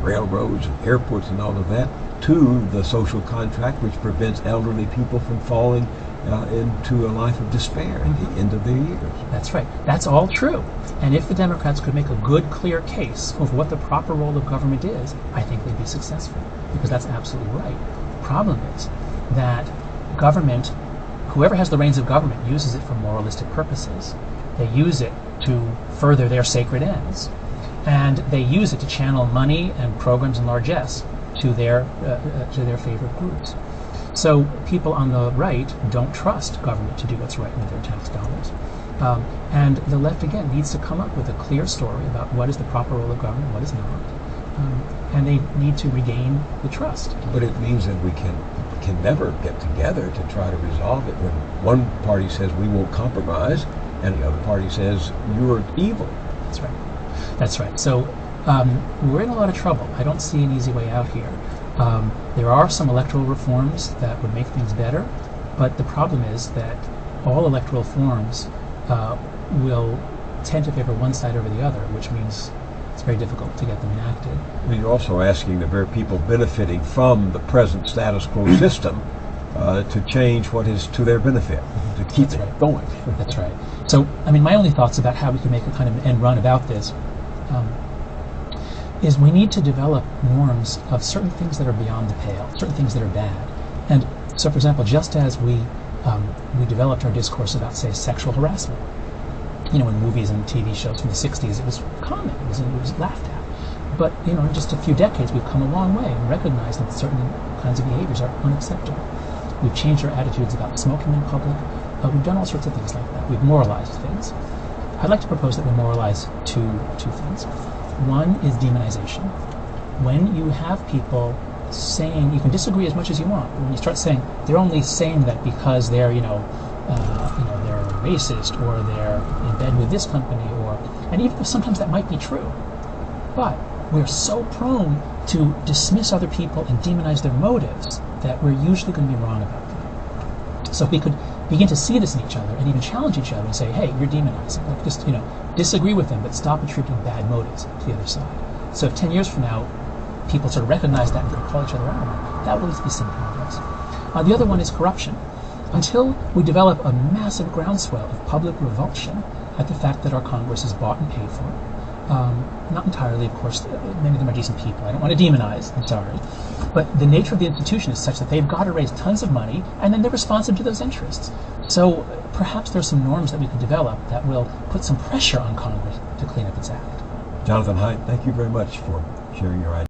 railroads and airports and all of that, to the social contract which prevents elderly people from falling into a life of despair at the end of their years. That's right. That's all true. And if the Democrats could make a good, clear case of what the proper role of government is, I think they'd be successful, because that's absolutely right. The problem is that government, whoever has the reins of government, uses it for moralistic purposes. They use it to further their sacred ends. And they use it to channel money and programs and largesse to their favorite groups. So people on the right don't trust government to do what's right with their tax dollars. And the left, again, needs to come up with a clear story about what is the proper role of government, what is not. And they need to regain the trust. But it means that we can never get together to try to resolve it when one party says we won't compromise and the other party says you're evil. That's right. That's right. So we're in a lot of trouble. I don't see an easy way out here. There are some electoral reforms that would make things better, but the problem is that all electoral reforms will tend to favor one side over the other, which means it's very difficult to get them enacted. You're also asking the very people benefiting from the present status quo system to change what is to their benefit, to keep it going. That's right. So, I mean, my only thoughts about how we can make a kind of an end run about this is we need to develop norms of certain things that are beyond the pale, certain things that are bad. And so, for example, just as we developed our discourse about, say, sexual harassment, in movies and TV shows from the 60s, it was common, it was laughed at. But, in just a few decades, we've come a long way and recognized that certain kinds of behaviors are unacceptable. We've changed our attitudes about smoking in public. We've done all sorts of things like that. We've moralized things. I'd like to propose that we moralize two things. One is demonization. When you have people saying, you can disagree as much as you want, but when you start saying they're only saying that because they're they're racist, or they're in bed with this company, and even though sometimes that might be true, but we're so prone to dismiss other people and demonize their motives that we're usually going to be wrong about them. So if we could begin to see this in each other and even challenge each other and say, hey, you're demonizing. Like, just, disagree with them, but stop attributing bad motives to the other side. So if 10 years from now, people sort of recognize that and call each other out on it, that will at least be some progress. The other one is corruption. Until we develop a massive groundswell of public revulsion at the fact that our Congress is bought and paid for, not entirely, of course, many of them are decent people. I don't want to demonize, I'm sorry. But the nature of the institution is such that they've got to raise tons of money, and then they're responsive to those interests. So perhaps there's some norms that we could develop that will put some pressure on Congress to clean up its act. Jonathan Haidt, thank you very much for sharing your ideas.